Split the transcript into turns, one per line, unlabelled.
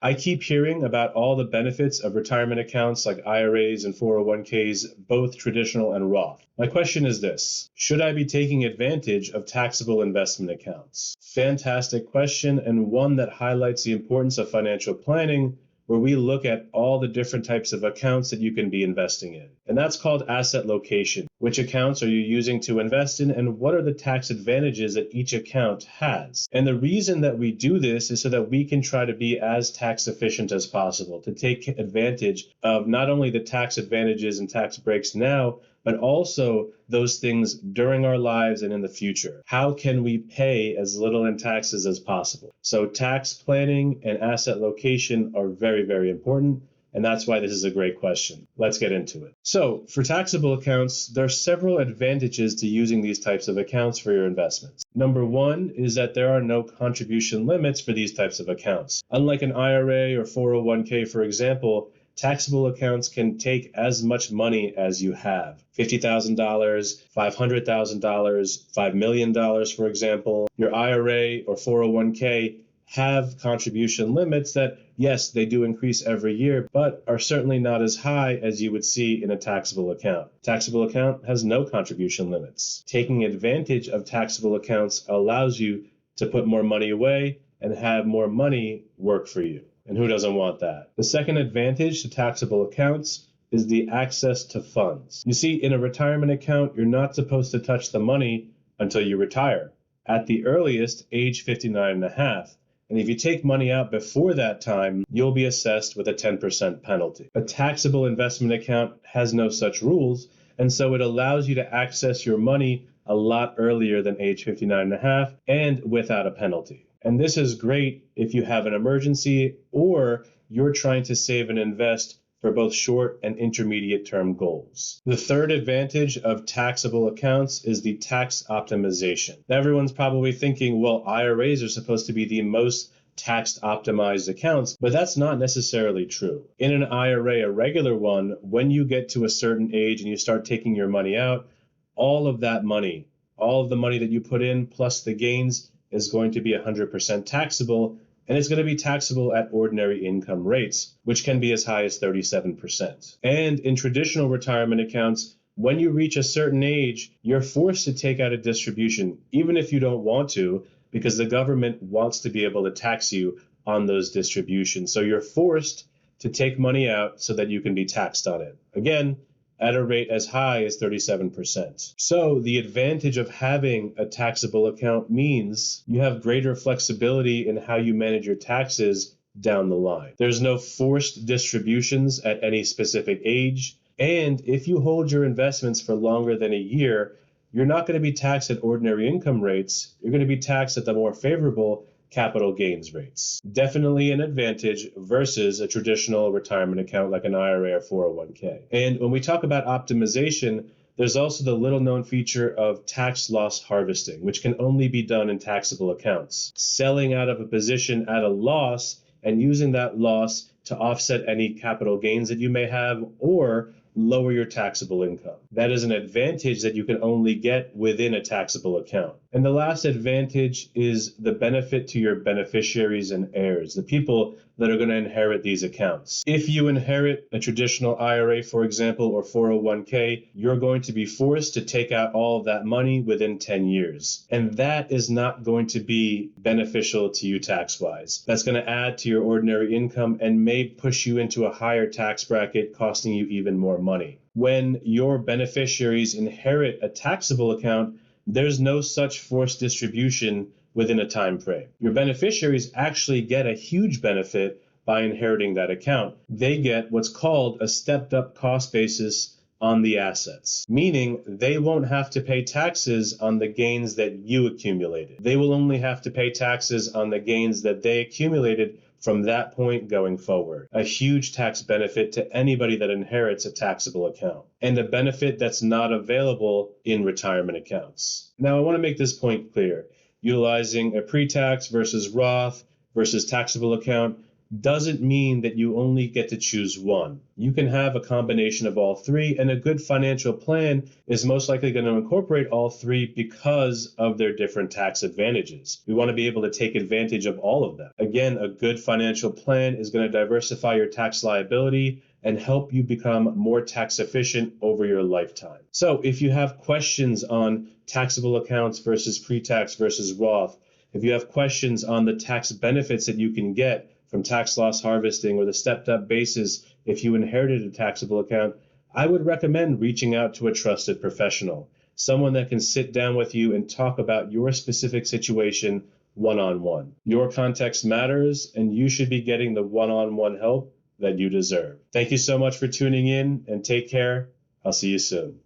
I keep hearing about all the benefits of retirement accounts like IRAs and 401ks, both traditional and Roth. My question is this: should I be taking advantage of taxable investment accounts? Fantastic question, and one that highlights the importance of financial planning, where we look at all the different types of accounts that you can be investing in. And that's called asset location. Which accounts are you using to invest in, and what are the tax advantages that each account has? And the reason that we do this is so that we can try to be as tax efficient as possible, to take advantage of not only the tax advantages and tax breaks now, but also those things during our lives and in the future. How can we pay as little in taxes as possible? So tax planning and asset location are very, very important. And that's why this is a great question. Let's get into it. So for taxable accounts, there are several advantages to using these types of accounts for your investments. Number one is that there are no contribution limits for these types of accounts. Unlike an IRA or 401k, for example, taxable accounts can take as much money as you have. $50,000, $500,000, $5 million, for example. Your IRA or 401k have contribution limits that, yes, they do increase every year, but are certainly not as high as you would see in a taxable account. Taxable account has no contribution limits. Taking advantage of taxable accounts allows you to put more money away and have more money work for you. And who doesn't want that? The second advantage to taxable accounts is the access to funds. You see, in a retirement account, you're not supposed to touch the money until you retire. At the earliest, age 59 and a half. And if you take money out before that time, you'll be assessed with a 10% penalty. A taxable investment account has no such rules, and so it allows you to access your money a lot earlier than age 59 and a half and without a penalty. And this is great if you have an emergency or you're trying to save and invest for both short and intermediate term goals. The third advantage of taxable accounts is the tax optimization. Everyone's probably thinking, well, IRAs are supposed to be the most tax optimized accounts, but that's not necessarily true. In an IRA, a regular one, when you get to a certain age and you start taking your money out, all of that money, all of the money that you put in plus the gains is going to be 100% taxable, and it's going to be taxable at ordinary income rates, which can be as high as 37%. And in traditional retirement accounts, when you reach a certain age, you're forced to take out a distribution, even if you don't want to, because the government wants to be able to tax you on those distributions. So you're forced to take money out so that you can be taxed on it. Again, at a rate as high as 37%. So the advantage of having a taxable account means you have greater flexibility in how you manage your taxes down the line. There's no forced distributions at any specific age. And if you hold your investments for longer than a year, you're not going to be taxed at ordinary income rates. You're going to be taxed at the more favorable capital gains rates. Definitely an advantage versus a traditional retirement account like an IRA or 401k. And when we talk about optimization, there's also the little known feature of tax loss harvesting, which can only be done in taxable accounts. Selling out of a position at a loss and using that loss to offset any capital gains that you may have or lower your taxable income. That is an advantage that you can only get within a taxable account. And the last advantage is the benefit to your beneficiaries and heirs, the people that are going to inherit these accounts. If you inherit a traditional IRA, for example, or 401k, you're going to be forced to take out all of that money within 10 years. And that is not going to be beneficial to you tax-wise. That's going to add to your ordinary income and may push you into a higher tax bracket, costing you even more money. When your beneficiaries inherit a taxable account, there's no such forced distribution within a time frame. Your beneficiaries actually get a huge benefit by inheriting that account. They get what's called a stepped up cost basis on the assets, meaning they won't have to pay taxes on the gains that you accumulated. They will only have to pay taxes on the gains that they accumulated from that point going forward. A huge tax benefit to anybody that inherits a taxable account, and a benefit that's not available in retirement accounts. Now, I want to make this point clear. Utilizing a pre-tax versus Roth versus taxable account, doesn't mean that you only get to choose one. You can have a combination of all three, and a good financial plan is most likely going to incorporate all three because of their different tax advantages. We want to be able to take advantage of all of them. Again, a good financial plan is going to diversify your tax liability and help you become more tax efficient over your lifetime. So if you have questions on taxable accounts versus pre-tax versus Roth, if you have questions on the tax benefits that you can get from tax loss harvesting or the stepped up basis if you inherited a taxable account, I would recommend reaching out to a trusted professional, someone that can sit down with you and talk about your specific situation one-on-one. Your context matters, and you should be getting the one-on-one help that you deserve. Thank you so much for tuning in, and take care. I'll see you soon.